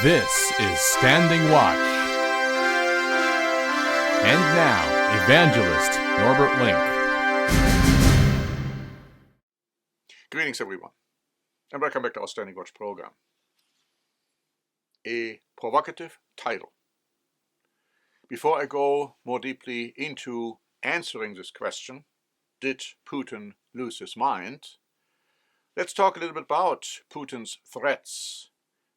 This is Standing Watch. And now, Evangelist Norbert Link. Greetings, everyone, and welcome back to our Standing Watch program. A provocative title. Before I go more deeply into answering this question, did Putin lose his mind? Let's talk a little bit about Putin's threats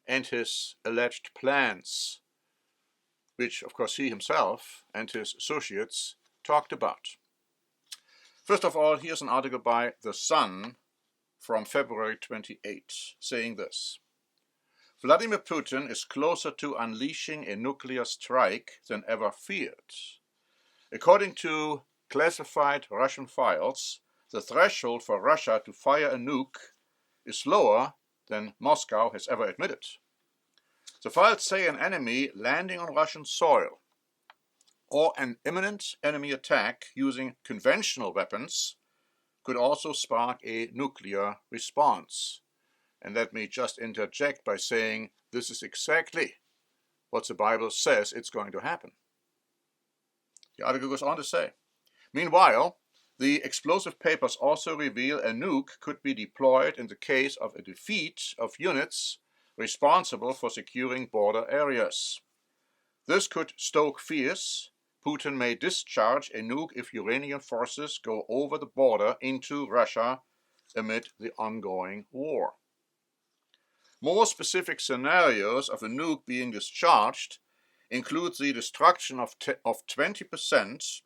and his alleged plans, which of course he himself and his associates talked about. First of all, here's an article by The Sun from February 28, saying this: Vladimir Putin is closer to unleashing a nuclear strike than ever feared. According to classified Russian files, the threshold for Russia to fire a nuke is lower than Moscow has ever admitted. The files say an enemy landing on Russian soil or an imminent enemy attack using conventional weapons could also spark a nuclear response. And let me just interject by saying this is exactly what the Bible says it's going to happen. The article goes on to say, meanwhile, the explosive papers also reveal a nuke could be deployed in the case of a defeat of units responsible for securing border areas. This could stoke fears. Putin may discharge a nuke if Iranian forces go over the border into Russia amid the ongoing war. More specific scenarios of a nuke being discharged include the destruction of 20%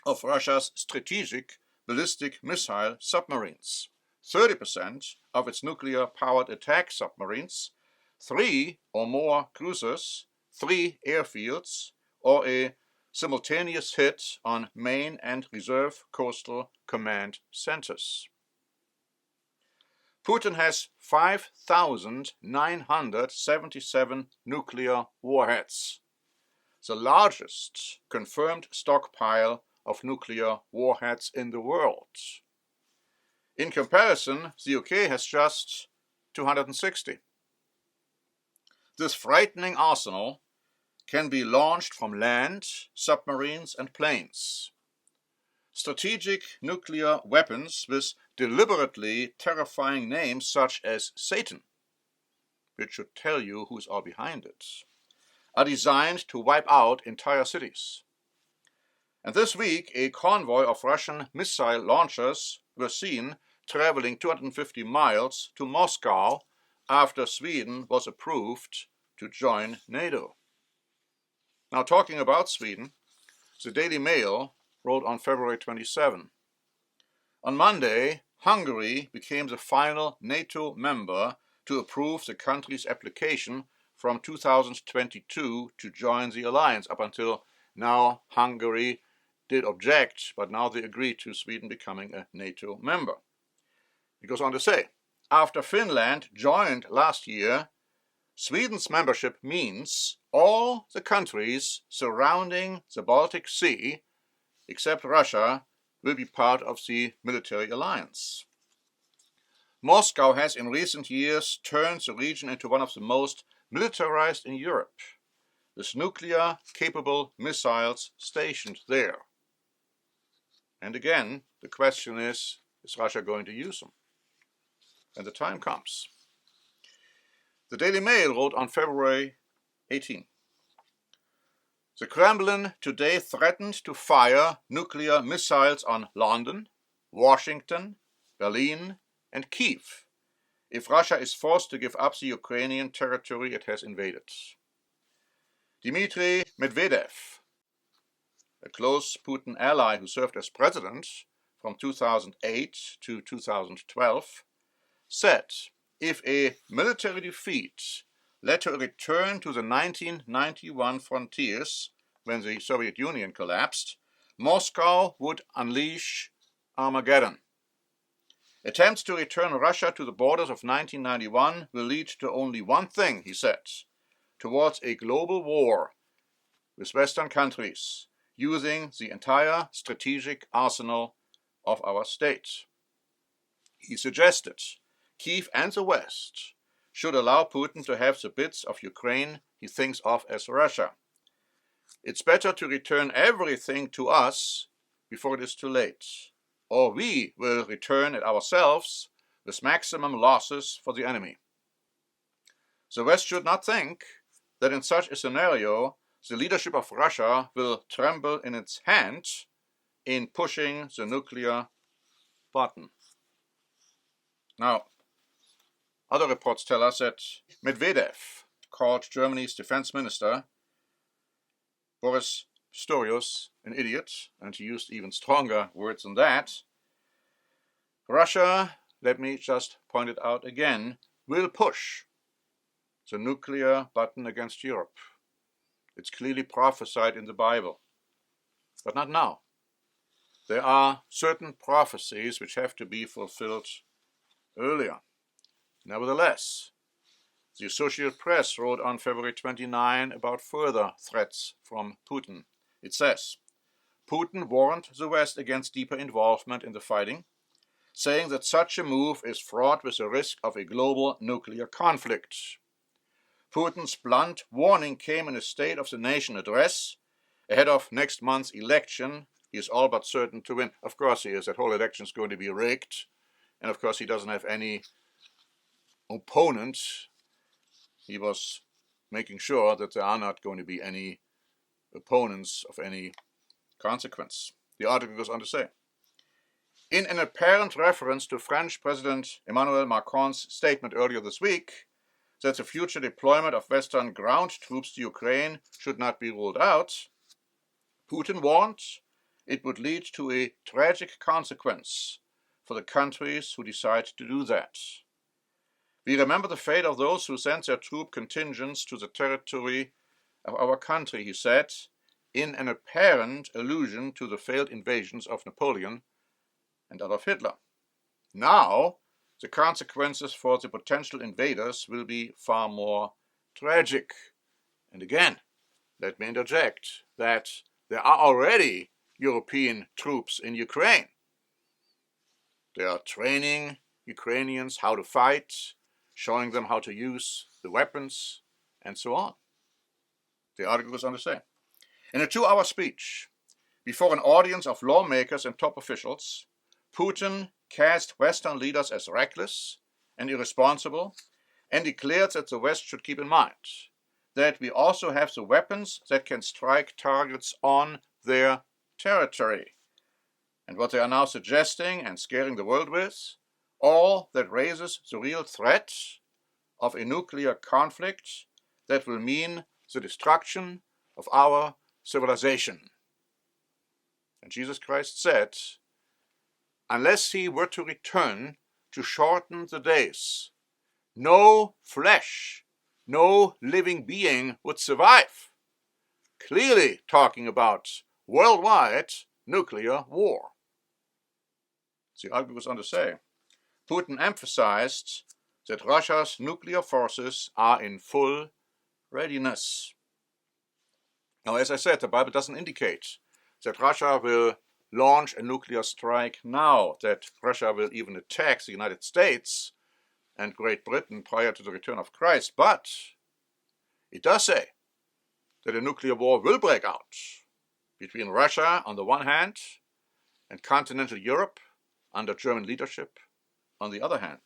of Russia's strategic ballistic missile submarines, 30% of its nuclear-powered attack submarines, 3 or more cruisers, 3 airfields, or a simultaneous hit on main and reserve coastal command centers. Putin has 5,977 nuclear warheads, the largest confirmed stockpile of nuclear warheads in the world. In comparison, the UK has just 260. This frightening arsenal can be launched from land, submarines, and planes. Strategic nuclear weapons with deliberately terrifying names such as Satan, which should tell you who's all behind it, are designed to wipe out entire cities. And this week, a convoy of Russian missile launchers were seen traveling 250 miles to Moscow after Sweden was approved to join NATO. Now, talking about Sweden, the Daily Mail wrote on February 27. On Monday, Hungary became the final NATO member to approve the country's application from 2022 to join the alliance. Up until now, Hungary did object, but now they agreed to Sweden becoming a NATO member. It goes on to say, after Finland joined last year, Sweden's membership means all the countries surrounding the Baltic Sea, except Russia, will be part of the military alliance. Moscow has in recent years turned the region into one of the most militarized in Europe, with nuclear-capable missiles stationed there. And again, the question is Russia going to use them? When the time comes. The Daily Mail wrote on February 18. The Kremlin today threatened to fire nuclear missiles on London, Washington, Berlin, and Kyiv if Russia is forced to give up the Ukrainian territory it has invaded. Dmitry Medvedev, a close Putin ally who served as president from 2008 to 2012, said if a military defeat led to a return to the 1991 frontiers when the Soviet Union collapsed, Moscow would unleash Armageddon. Attempts to return Russia to the borders of 1991 will lead to only one thing, he said, towards a global war with Western countries using the entire strategic arsenal of our state. He suggested Kyiv and the West should allow Putin to have the bits of Ukraine he thinks of as Russia. It's better to return everything to us before it is too late, or we will return it ourselves with maximum losses for the enemy. The West should not think that in such a scenario the leadership of Russia will tremble in its hand in pushing the nuclear button. Now, other reports tell us that Medvedev called Germany's defense minister, Boris Pistorius, an idiot, and he used even stronger words than that. Russia, let me just point it out again, will push the nuclear button against Europe. It's clearly prophesied in the Bible, but not now. There are certain prophecies which have to be fulfilled earlier. Nevertheless, the Associated Press wrote on February 29 about further threats from Putin. It says, Putin warned the West against deeper involvement in the fighting, saying that such a move is fraught with the risk of a global nuclear conflict. Putin's blunt warning came in a State of the Nation address ahead of next month's election. He is all but certain to win. Of course he is. That whole election is going to be rigged. And of course he doesn't have any opponent. He was making sure that there are not going to be any opponents of any consequence. The article goes on to say, in an apparent reference to French President Emmanuel Macron's statement earlier this week that the future deployment of Western ground troops to Ukraine should not be ruled out, Putin warned it would lead to a tragic consequence for the countries who decide to do that. We remember the fate of those who sent their troop contingents to the territory of our country, he said, in an apparent allusion to the failed invasions of Napoleon and Adolf Hitler. Now, the consequences for the potential invaders will be far more tragic. And again, let me interject that there are already European troops in Ukraine. They are training Ukrainians how to fight, showing them how to use the weapons, and so on. The article goes on to say, in a 2-hour speech before an audience of lawmakers and top officials, Putin cast Western leaders as reckless and irresponsible and declared that the West should keep in mind that we also have the weapons that can strike targets on their territory. And what they are now suggesting and scaring the world with, all that raises the real threat of a nuclear conflict that will mean the destruction of our civilization. And Jesus Christ said, unless he were to return to shorten the days, no flesh, no living being would survive. Clearly talking about worldwide nuclear war. The article goes on to say, Putin emphasized that Russia's nuclear forces are in full readiness. Now, as I said, the Bible doesn't indicate that Russia will launch a nuclear strike now, that Russia will even attack the United States and Great Britain prior to the return of Christ, but it does say that a nuclear war will break out between Russia on the one hand and continental Europe under German leadership on the other hand.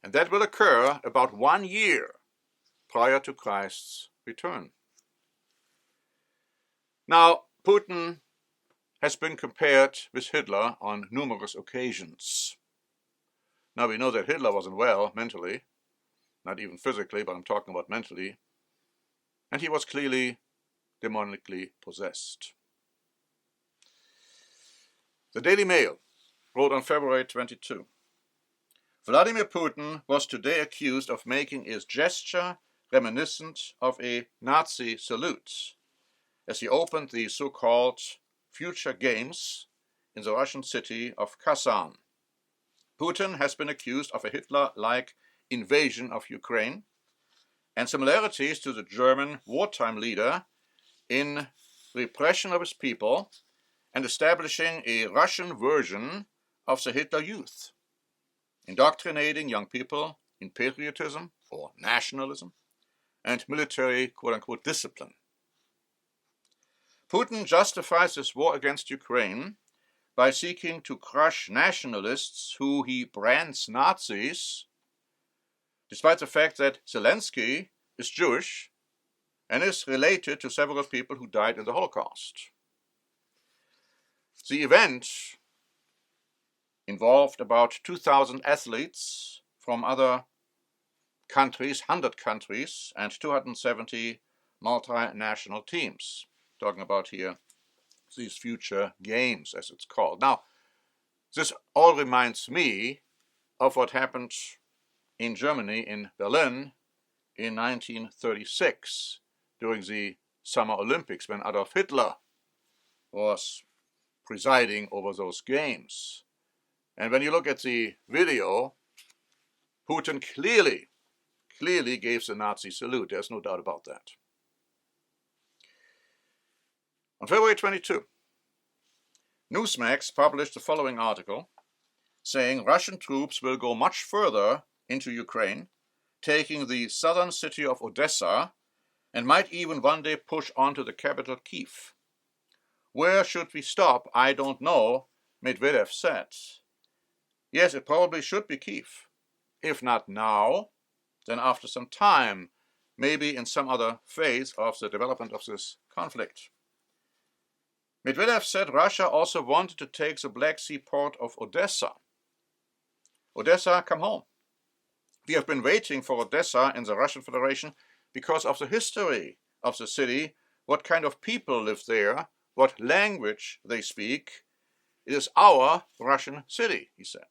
And that will occur about 1 year prior to Christ's return. Now, Putin has been compared with Hitler on numerous occasions. Now, we know that Hitler wasn't well mentally, not even physically, but I'm talking about mentally, and he was clearly demonically possessed. The Daily Mail wrote on February 22, Vladimir Putin was today accused of making a gesture reminiscent of a Nazi salute as he opened the so-called Future Games in the Russian city of Kazan. Putin has been accused of a Hitler-like invasion of Ukraine and similarities to the German wartime leader in repression of his people and establishing a Russian version of the Hitler Youth, indoctrinating young people in patriotism or nationalism, and military quote-unquote discipline. Putin justifies this war against Ukraine by seeking to crush nationalists who he brands Nazis, despite the fact that Zelensky is Jewish and is related to several people who died in the Holocaust. The event involved about 2,000 athletes from other countries, 100 countries, and 270 multinational teams. Talking about here these future games, as it's called. Now, this all reminds me of what happened in Germany, in Berlin, in 1936, during the Summer Olympics, when Adolf Hitler was presiding over those games. And when you look at the video, Putin clearly gave the Nazi salute. There's no doubt about that. On February 22, Newsmax published the following article saying Russian troops will go much further into Ukraine, taking the southern city of Odessa, and might even one day push on to the capital Kyiv. Where should we stop? I don't know, Medvedev said. Yes, it probably should be Kyiv. If not now, then after some time, maybe in some other phase of the development of this conflict. Medvedev said Russia also wanted to take the Black Sea port of Odessa. Odessa, come home. We have been waiting for Odessa in the Russian Federation because of the history of the city, what kind of people live there, what language they speak. It is our Russian city, he said.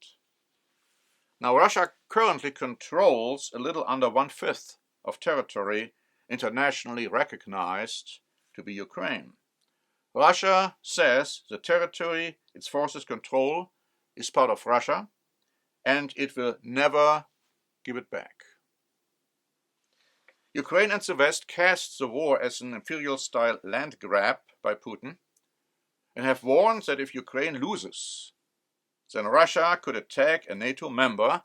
Now, Russia currently controls a little under 1/5 of territory internationally recognized to be Ukraine. Russia says the territory its forces control is part of Russia, and it will never give it back. Ukraine and the West cast the war as an imperial-style land grab by Putin and have warned that if Ukraine loses, then Russia could attack a NATO member,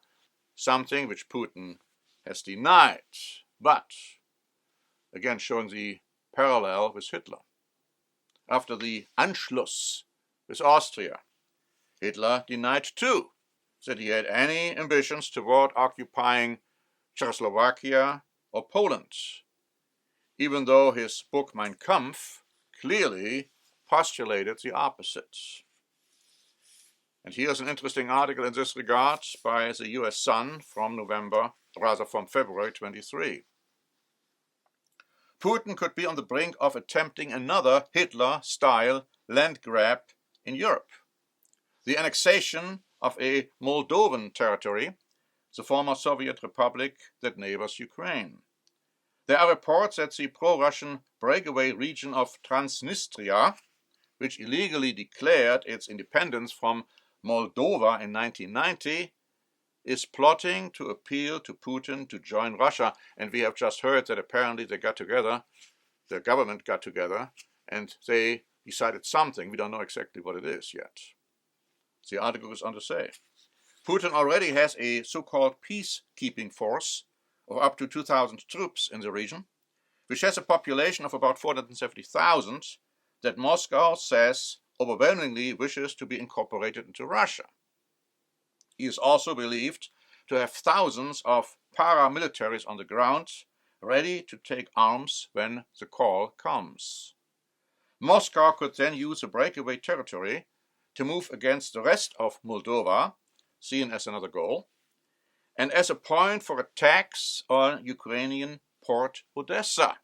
something which Putin has denied, but again showing the parallel with Hitler. After the Anschluss with Austria, Hitler denied too that he had any ambitions toward occupying Czechoslovakia or Poland, even though his book Mein Kampf clearly postulated the opposite. And here's an interesting article in this regard by the US Sun from February 23. Putin could be on the brink of attempting another Hitler-style land grab in Europe. The annexation of a Moldovan territory, the former Soviet republic that neighbors Ukraine. There are reports that the pro-Russian breakaway region of Transnistria, which illegally declared its independence from Moldova in 1990, is plotting to appeal to Putin to join Russia. And we have just heard that apparently they got together, the government got together, and they decided something. We don't know exactly what it is yet. The article goes on to say, Putin already has a so-called peacekeeping force of up to 2,000 troops in the region, which has a population of about 470,000 that Moscow says overwhelmingly wishes to be incorporated into Russia. He is also believed to have thousands of paramilitaries on the ground, ready to take arms when the call comes. Moscow could then use the breakaway territory to move against the rest of Moldova, seen as another goal, and as a point for attacks on Ukrainian port Odessa,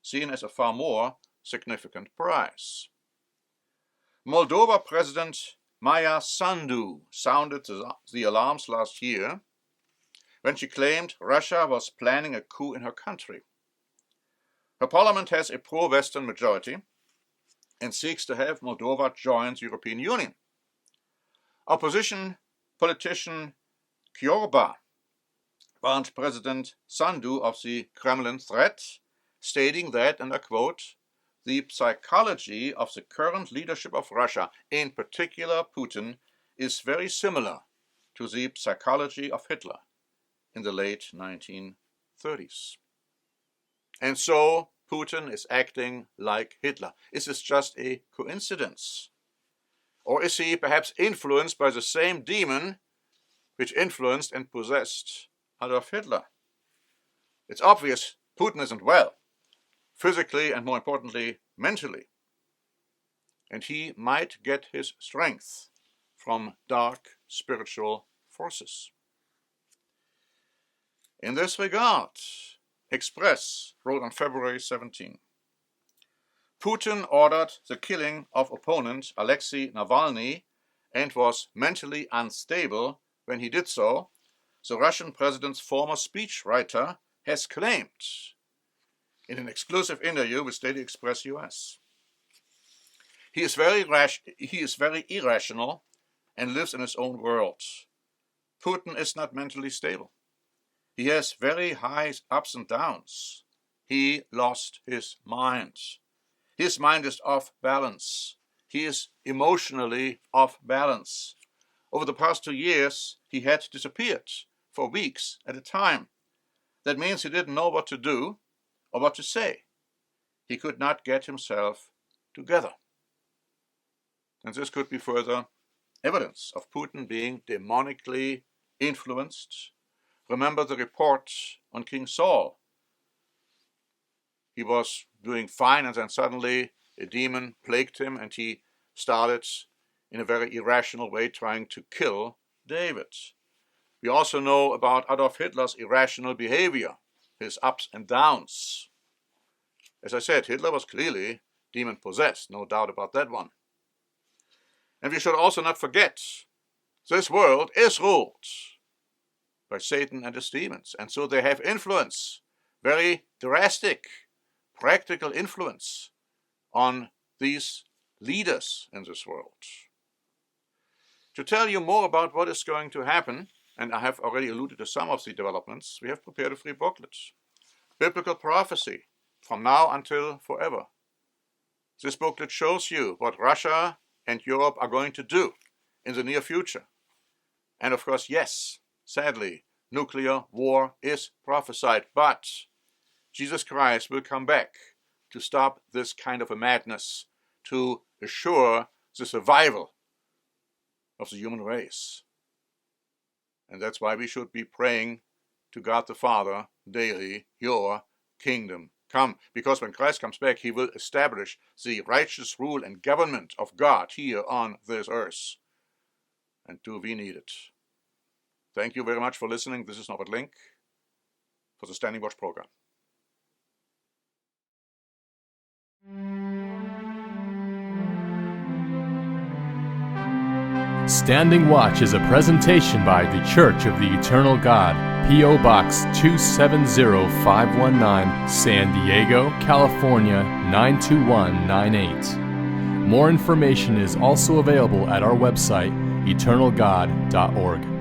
seen as a far more significant prize. Moldova President Maia Sandu sounded the alarms last year when she claimed Russia was planning a coup in her country. Her parliament has a pro-Western majority and seeks to have Moldova join the European Union. Opposition politician Kyorba warned President Sandu of the Kremlin threat, stating that, and I quote, the psychology of the current leadership of Russia, in particular Putin, is very similar to the psychology of Hitler. in the late 1930s. And so Putin is acting like Hitler. Is this just a coincidence? Or is he perhaps influenced by the same demon which influenced and possessed Adolf Hitler? It's obvious Putin isn't well, physically and more importantly, mentally. And he might get his strength from dark spiritual forces. In this regard, Express wrote on February 17, Putin ordered the killing of opponent Alexei Navalny and was mentally unstable when he did so, the Russian president's former speechwriter has claimed in an exclusive interview with Daily Express US. He is very irrational and lives in his own world. Putin is not mentally stable. He has very high ups and downs. He lost his mind. His mind is off balance. He is emotionally off balance. Over the past 2 years, he had disappeared for weeks at a time. That means he didn't know what to do or what to say. He could not get himself together. And this could be further evidence of Putin being demonically influenced. Remember the report on King Saul. He was doing fine, and then suddenly a demon plagued him, and he started in a very irrational way trying to kill David. We also know about Adolf Hitler's irrational behavior, his ups and downs. As I said, Hitler was clearly demon-possessed, no doubt about that one. And we should also not forget, this world is ruled by Satan and his demons, and so they have influence, very drastic, practical influence on these leaders in this world. To tell you more about what is going to happen, and I have already alluded to some of the developments, we have prepared a free booklet, Biblical Prophecy, from now until forever. This booklet shows you what Russia and Europe are going to do in the near future. And of course, yes, sadly, nuclear war is prophesied, but Jesus Christ will come back to stop this kind of a madness, to assure the survival of the human race. And that's why we should be praying to God the Father daily, your kingdom come. Because when Christ comes back, he will establish the righteous rule and government of God here on this earth. And do we need it? Thank you very much for listening. This is Norbert Link for the Standing Watch program. Standing Watch is a presentation by The Church of the Eternal God, P.O. Box 270519, San Diego, California 92198. More information is also available at our website, eternalgod.org.